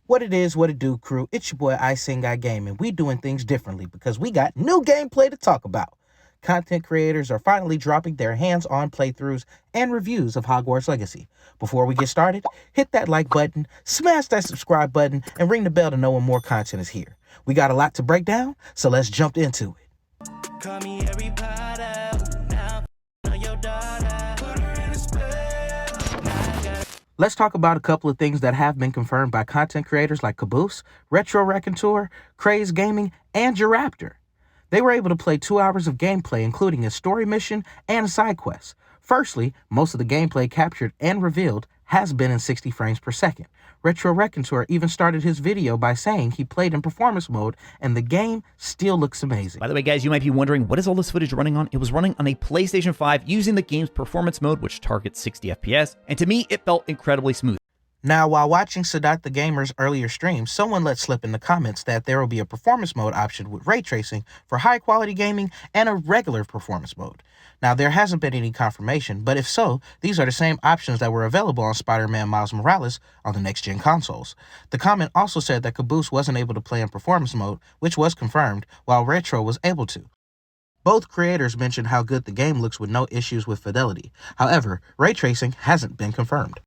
What it is, what it do, crew. It's your boy Icing Guy Gaming. We doing things differently because we got new gameplay to talk about. Content creators are finally dropping their hands-on playthroughs and reviews of Hogwarts Legacy. Before we get started, hit that like button, smash that subscribe button, and ring the bell to know when more content is here. We got a lot to break down, so let's jump into it. Call me Harry Potter, now your daughter. Put her in a spell. Let's talk about a couple of things that have been confirmed by content creators like Caboose, Retro Raconteur, Craze Gaming, and Jiraptor. They were able to play 2 hours of gameplay, including a story mission and a side quest. Firstly, most of the gameplay captured and revealed has been in 60 frames per second. Retro Raconteur even started his video by saying he played in performance mode and the game still looks amazing. By the way, guys, you might be wondering, what is all this footage running on? It was running on a PlayStation 5 using the game's performance mode, which targets 60 FPS, and to me, it felt incredibly smooth. Now, while watching Sadat the Gamer's earlier stream, someone let slip in the comments that there will be a performance mode option with ray tracing for high-quality gaming and a regular performance mode. Now, there hasn't been any confirmation, but if so, these are the same options that were available on Spider-Man Miles Morales on the next-gen consoles. The comment also said that Caboose wasn't able to play in performance mode, which was confirmed, while Retro was able to. Both creators mentioned how good the game looks with no issues with fidelity. However, ray tracing hasn't been confirmed.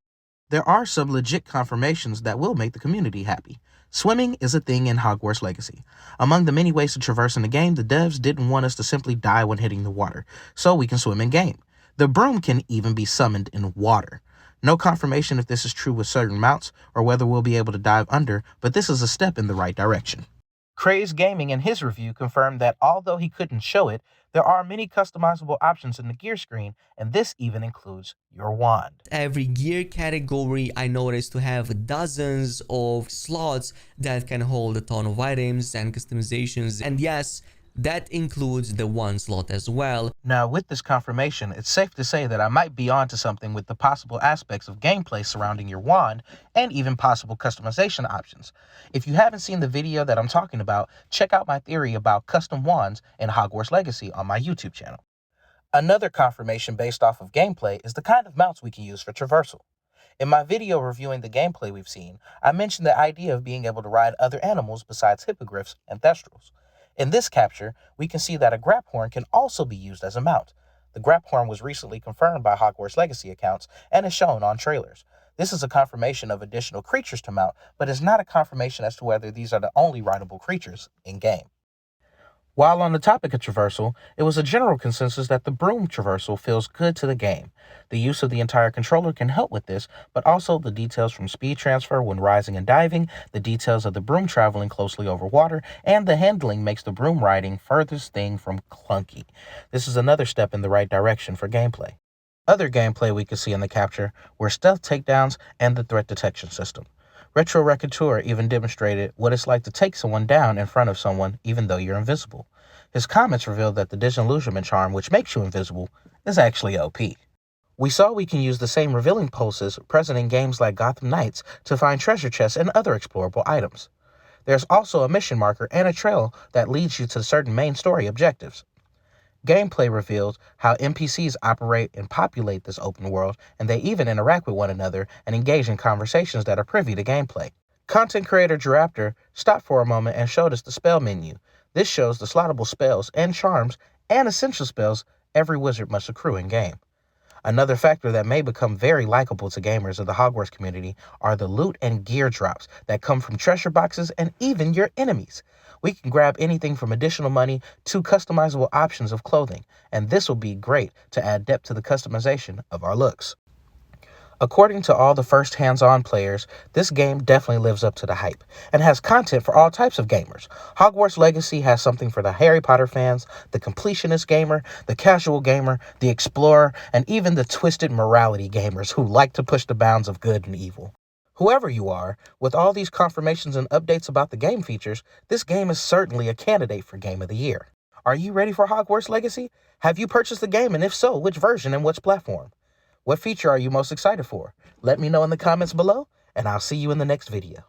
There are some legit confirmations that will make the community happy. Swimming is a thing in Hogwarts Legacy. Among the many ways to traverse in the game, the devs didn't want us to simply die when hitting the water, so we can swim in game. The broom can even be summoned in water. No confirmation if this is true with certain mounts or whether we'll be able to dive under, but this is a step in the right direction. Craze Gaming in his review confirmed that although he couldn't show it, there are many customizable options in the gear screen, and this even includes your wand. Every gear category I noticed to have dozens of slots that can hold a ton of items and customizations, and yes, that includes the wand slot as well. Now, with this confirmation, it's safe to say that I might be onto something with the possible aspects of gameplay surrounding your wand and even possible customization options. If you haven't seen the video that I'm talking about, check out my theory about custom wands in Hogwarts Legacy on my YouTube channel. Another confirmation based off of gameplay is the kind of mounts we can use for traversal. In my video reviewing the gameplay we've seen, I mentioned the idea of being able to ride other animals besides hippogriffs and thestrals. In this capture, we can see that a graphorn can also be used as a mount. The graphorn was recently confirmed by Hogwarts Legacy accounts and is shown on trailers. This is a confirmation of additional creatures to mount, but is not a confirmation as to whether these are the only rideable creatures in-game. While on the topic of traversal, it was a general consensus that the broom traversal feels good to the game. The use of the entire controller can help with this, but also the details from speed transfer when rising and diving, the details of the broom traveling closely over water, and the handling makes the broom riding furthest thing from clunky. This is another step in the right direction for gameplay. Other gameplay we could see in the capture were stealth takedowns and the threat detection system. Retro Raconteur even demonstrated what it's like to take someone down in front of someone even though you're invisible. His comments revealed that the disillusionment charm, which makes you invisible, is actually OP. We saw we can use the same revealing pulses present in games like Gotham Knights to find treasure chests and other explorable items. There's also a mission marker and a trail that leads you to certain main story objectives. Gameplay revealed how NPCs operate and populate this open world, and they even interact with one another and engage in conversations that are privy to gameplay. Content creator Jiraptor stopped for a moment and showed us the spell menu. This shows the slottable spells and charms and essential spells every wizard must accrue in-game. Another factor that may become very likable to gamers of the Hogwarts community are the loot and gear drops that come from treasure boxes and even your enemies. We can grab anything from additional money to customizable options of clothing, and this will be great to add depth to the customization of our looks. According to all the first hands-on players, this game definitely lives up to the hype and has content for all types of gamers. Hogwarts Legacy has something for the Harry Potter fans, the completionist gamer, the casual gamer, the explorer, and even the twisted morality gamers who like to push the bounds of good and evil. Whoever you are, with all these confirmations and updates about the game features, this game is certainly a candidate for Game of the Year. Are you ready for Hogwarts Legacy? Have you purchased the game, and if so, which version and which platform? What feature are you most excited for? Let me know in the comments below, and I'll see you in the next video.